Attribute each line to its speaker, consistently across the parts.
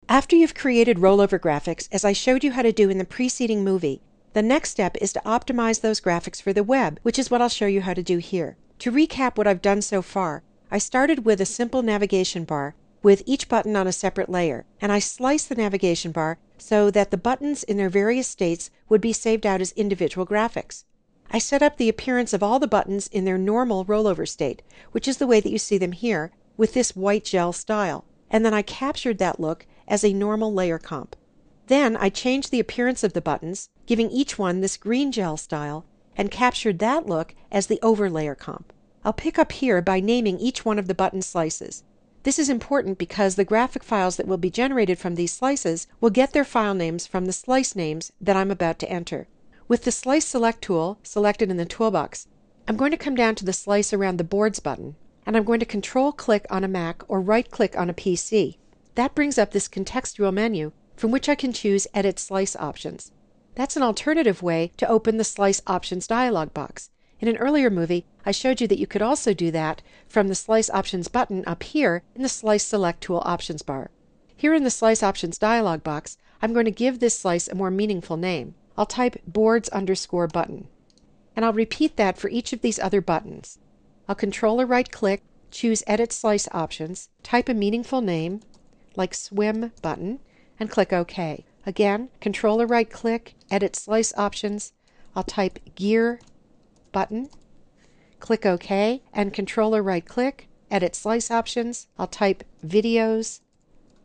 Speaker 1: After you've created rollover graphics, as I showed you how to do in the preceding movie, the next step is to optimize those graphics for the web, which is what I'll show you how to do here. To recap what I've done so far, I started with a simple navigation bar with each button on a separate layer, and I sliced the navigation bar so that the buttons in their various states would be saved out as individual graphics. I set up the appearance of all the buttons in their normal rollover state, which is the way that you see them here, with this white gel style, and then I captured that look as a normal layer comp. Then I changed the appearance of the buttons, giving each one this green gel style, and captured that look as the overlayer comp. I'll pick up here by naming each one of the button slices. This is important because the graphic files that will be generated from these slices will get their file names from the slice names that I'm about to enter. With the Slice Select tool selected in the toolbox, I'm going to come down to the Slice Around the Boards button, and I'm going to Control-click on a Mac or right-click on a PC. That brings up this contextual menu from which I can choose Edit Slice Options. That's an alternative way to open the Slice Options dialog box. In an earlier movie, I showed you that you could also do that from the Slice Options button up here in the Slice Select Tool options bar. Here in the Slice Options dialog box, I'm going to give this slice a more meaningful name. I'll type boards_button, and I'll repeat that for each of these other buttons. I'll Control or right-click, choose Edit Slice Options, type a meaningful name, like Swim button, and click OK. Again, Control or right-click, Edit Slice Options, I'll type Gear button, click OK, and Control or right-click, Edit Slice Options, I'll type Videos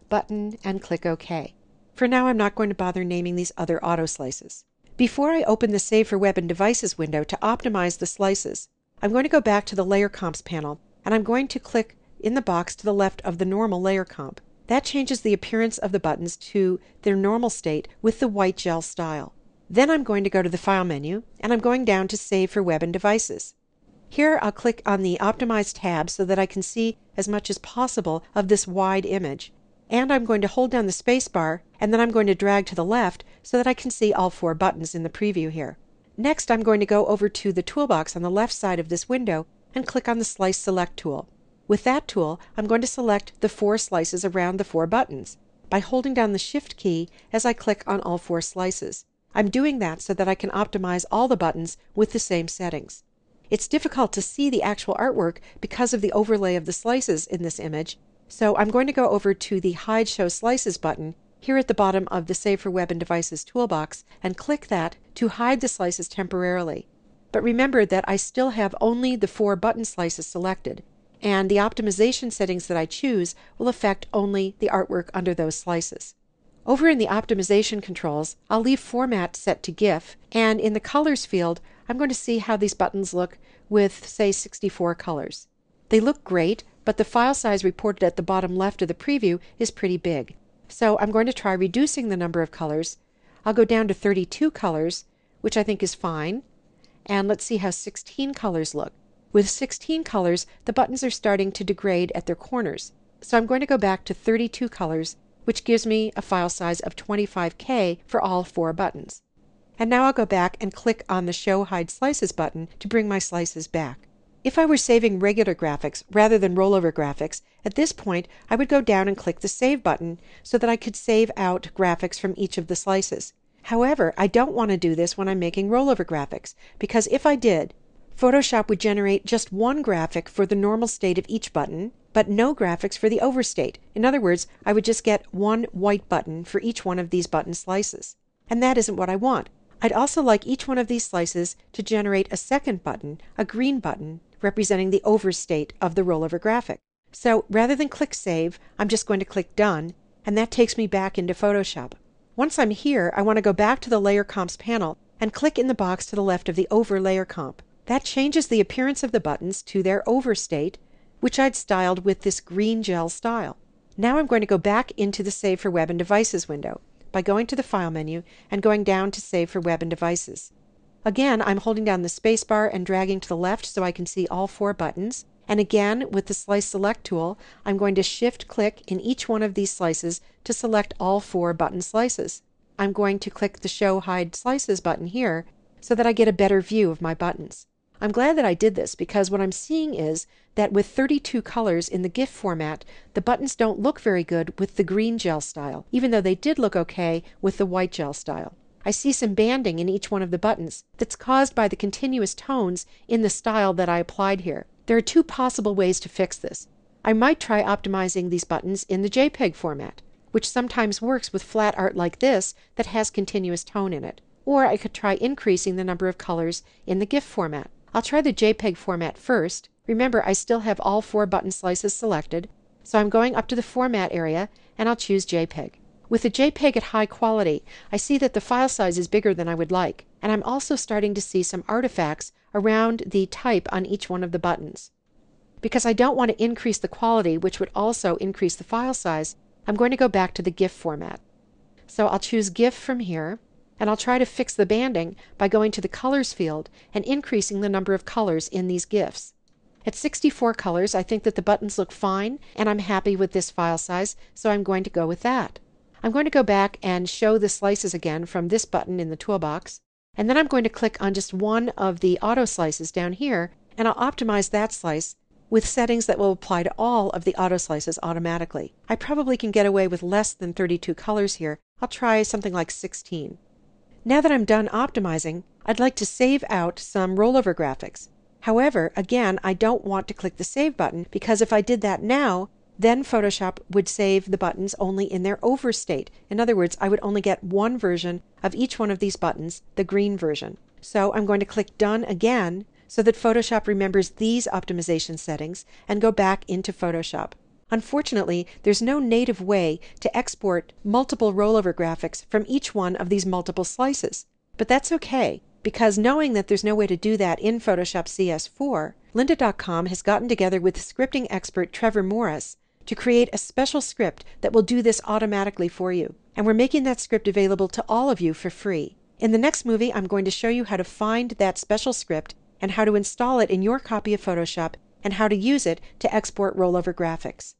Speaker 1: button, and click OK. For now, I'm not going to bother naming these other auto slices. Before I open the Save for Web and Devices window to optimize the slices, I'm going to go back to the Layer Comps panel, and I'm going to click in the box to the left of the normal layer comp. That changes the appearance of the buttons to their normal state with the white gel style. Then I'm going to go to the File menu, and I'm going down to Save for Web and Devices. Here I'll click on the Optimize tab so that I can see as much as possible of this wide image. And I'm going to hold down the space bar, and then I'm going to drag to the left so that I can see all 4 buttons in the preview here. Next, I'm going to go over to the toolbox on the left side of this window and click on the Slice Select tool. With that tool, I'm going to select the 4 slices around the 4 buttons by holding down the Shift key as I click on all 4 slices. I'm doing that so that I can optimize all the buttons with the same settings. It's difficult to see the actual artwork because of the overlay of the slices in this image, so I'm going to go over to the Hide Show Slices button here at the bottom of the Save for Web and Devices toolbox and click that to hide the slices temporarily. But remember that I still have only the 4 button slices selected, and the optimization settings that I choose will affect only the artwork under those slices. Over in the optimization controls, I'll leave Format set to GIF, and in the Colors field, I'm going to see how these buttons look with, say, 64 colors. They look great, but the file size reported at the bottom left of the preview is pretty big. So I'm going to try reducing the number of colors. I'll go down to 32 colors, which I think is fine. And let's see how 16 colors look. With 16 colors, the buttons are starting to degrade at their corners. So I'm going to go back to 32 colors, which gives me a file size of 25K for all 4 buttons. And now I'll go back and click on the Show Hide Slices button to bring my slices back. If I were saving regular graphics rather than rollover graphics, at this point I would go down and click the Save button so that I could save out graphics from each of the slices. However, I don't want to do this when I'm making rollover graphics, because if I did, Photoshop would generate just one graphic for the normal state of each button, but no graphics for the overstate. In other words, I would just get one white button for each one of these button slices. And that isn't what I want. I'd also like each one of these slices to generate a second button, a green button, representing the overstate of the rollover graphic. So rather than click Save, I'm just going to click Done, and that takes me back into Photoshop. Once I'm here, I want to go back to the Layer Comps panel and click in the box to the left of the Over Layer Comp. That changes the appearance of the buttons to their overstate, which I'd styled with this green gel style. Now I'm going to go back into the Save for Web and Devices window by going to the File menu and going down to Save for Web and Devices. Again, I'm holding down the spacebar and dragging to the left so I can see all 4 buttons. And again, with the Slice Select tool, I'm going to Shift-click in each one of these slices to select all 4 button slices. I'm going to click the Show Hide Slices button here so that I get a better view of my buttons. I'm glad that I did this because what I'm seeing is that with 32 colors in the GIF format, the buttons don't look very good with the green gel style, even though they did look okay with the white gel style. I see some banding in each one of the buttons that's caused by the continuous tones in the style that I applied here. There are two possible ways to fix this. I might try optimizing these buttons in the JPEG format, which sometimes works with flat art like this that has continuous tone in it. Or I could try increasing the number of colors in the GIF format. I'll try the JPEG format first. Remember, I still have all 4 button slices selected, so I'm going up to the format area and I'll choose JPEG. With the JPEG at high quality, I see that the file size is bigger than I would like, and I'm also starting to see some artifacts around the type on each one of the buttons. Because I don't want to increase the quality, which would also increase the file size, I'm going to go back to the GIF format. So I'll choose GIF from here, and I'll try to fix the banding by going to the colors field and increasing the number of colors in these GIFs. At 64 colors, I think that the buttons look fine, and I'm happy with this file size, so I'm going to go with that. I'm going to go back and show the slices again from this button in the toolbox, and then I'm going to click on just one of the auto slices down here, and I'll optimize that slice with settings that will apply to all of the auto slices automatically. I probably can get away with less than 32 colors here. I'll try something like 16. Now that I'm done optimizing, I'd like to save out some rollover graphics. However, again, I don't want to click the Save button because if I did that now, then Photoshop would save the buttons only in their over state. In other words, I would only get one version of each one of these buttons, the green version. So I'm going to click Done again so that Photoshop remembers these optimization settings and go back into Photoshop. Unfortunately, there's no native way to export multiple rollover graphics from each one of these multiple slices. But that's okay, because knowing that there's no way to do that in Photoshop CS4, lynda.com has gotten together with scripting expert Trevor Morris to create a special script that will do this automatically for you. And we're making that script available to all of you for free. In the next movie, I'm going to show you how to find that special script and how to install it in your copy of Photoshop and how to use it to export rollover graphics.